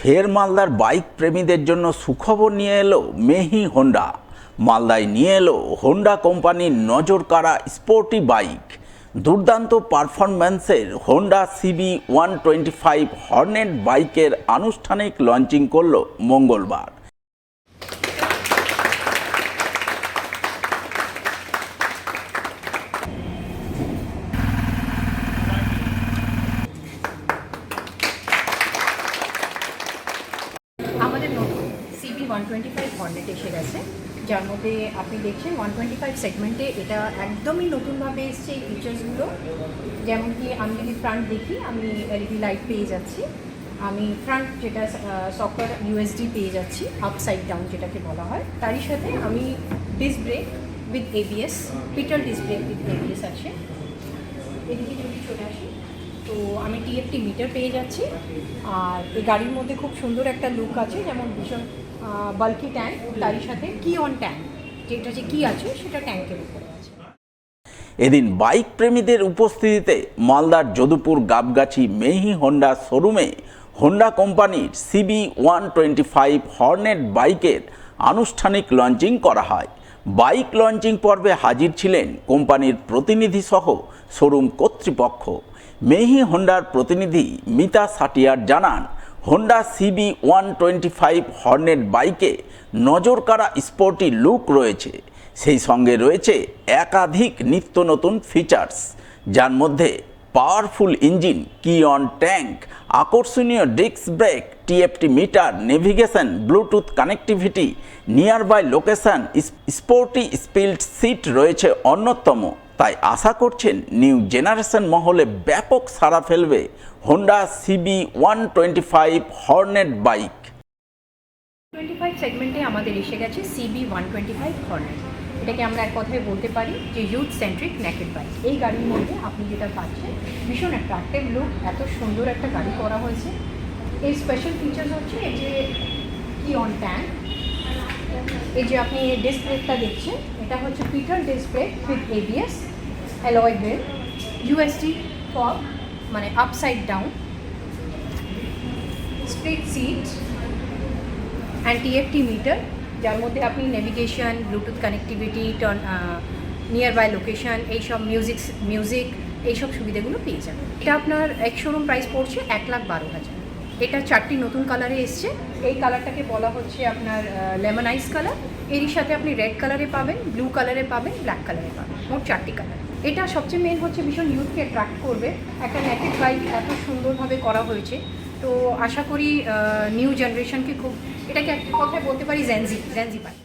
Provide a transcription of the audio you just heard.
ফের মালদার বাইক প্রেমীদের জন্য সুখবর নিয়ে এলো মেহি হোন্ডা। মালদায় নিয়ে এলো হোন্ডা কোম্পানির নজর কাড়া স্পোর্টি বাইক। দুর্দান্ত পারফরম্যান্সের হোন্ডা CB125 হর্নেট বাইকের আনুষ্ঠানিক লঞ্চিং করল মঙ্গলবার। আমাদের নতুন CB125 হর্নেট এসে গেছে, যার মধ্যে আপনি দেখছেন 125 সেগমেন্টে এটা একদমই নতুনভাবে এসছে এই ফিচার্সগুলো। যেমন কি আমি যদি ফ্রন্ট দেখি, আমি LED লাইট পেয়ে যাচ্ছি, আমি ফ্রন্ট যেটা সকার USD পেয়ে যাচ্ছি, আপসাইড ডাউন যেটাকে বলা হয়। তারই সাথে আমি disc brake with ABS, petal disc brake with ABS আছে। এদিকে যদি চলে আসি তো আমি TFT মিটার পেয়ে যাচ্ছি। আর এই গাড়ির মধ্যে খুব সুন্দর একটা লুক আছে, যেমন ভীষণ বাল্কি ট্যাঙ্ক, তারই সাথে কি অন ট্যাঙ্ক, যেটা যে কি আছে সেটা ট্যাঙ্কের উপরে আছে। এদিন বাইক প্রেমীদের উপস্থিতিতে মালদার যদুপুর গাবগাছি মেহি হোন্ডা শোরুমে হোন্ডা কোম্পানির CB125 হর্নেট বাইকের আনুষ্ঠানিক লঞ্চিং করা হয়। বাইক লঞ্চিং পর্বে হাজির ছিলেন কোম্পানির প্রতিনিধি সহ শোরুম কর্তৃপক্ষ। মেহি হোন্ডার প্রতিনিধি মিতা সাটিয়ার জানান, হোন্ডা CB125 হর্নেট বাইকে নজর কাড়া স্পোর্টি লুক রয়েছে, সেই সঙ্গে রয়েছে একাধিক নিত্য নতুন ফিচার্স, যার মধ্যে powerful engine, key on tank, আকর্ষণীয় disc brake, TFT meter, navigation, Bluetooth connectivity, near by location, sporty split seat রয়েছে অন্যতম। তাই আশা করছেন নিউ জেনারেশন মহলে ব্যাপক সাড়া ফেলবে হোন্ডা CB125 হর্নেট বাইক। 25 সেগমেন্টে আমাদের এসে গেছে CB125 হর্নেট। এটাকে আমরা এক কথায় বলতে পারি যে ইউথ সেন্ট্রিক নেকেড বাইক। এই গাড়ির মধ্যে আপনি যেটা পাচ্ছেন ভীষণ অ্যাট্রাক্টিভ লুক, এত সুন্দর একটা গাড়ি করা হয়েছে। এই স্পেশাল ফিচার্স হচ্ছে এই যে কি অন ট্যাঙ্ক, এই যে আপনি ডিস্ক ব্রেকটা দেখছেন, এটা হচ্ছে petal disc brake with ABS, alloy wheel, USD fog মানে upside down, split seat and TFT meter, যার মধ্যে আপনি navigation, Bluetooth connectivity, near by location, এইসব মিউজিক এইসব সুবিধাগুলো পেয়ে যাবেন। এটা আপনার এক শোরুম প্রাইস পড়ছে 1,12,000। এটা 4টি নতুন কালারে এসছে। এই কালারটাকে বলা হচ্ছে আপনার লেমনাইজ কালার, এরই সাথে আপনি রেড কালারে পাবেন, ব্লু কালারে পাবেন, ব্ল্যাক কালারে পাবেন, মোট 4টি কালার। এটা সবচেয়ে মেন হচ্ছে ভীষণ ইউথকে অ্যাট্রাক্ট করবে। একটা নেকেড বাইক এত সুন্দরভাবে করা হয়েছে, তো আশা করি নিউ জেনারেশনকে খুব, এটাকে একটা কথায় বলতে পারি জেনজি বাইক।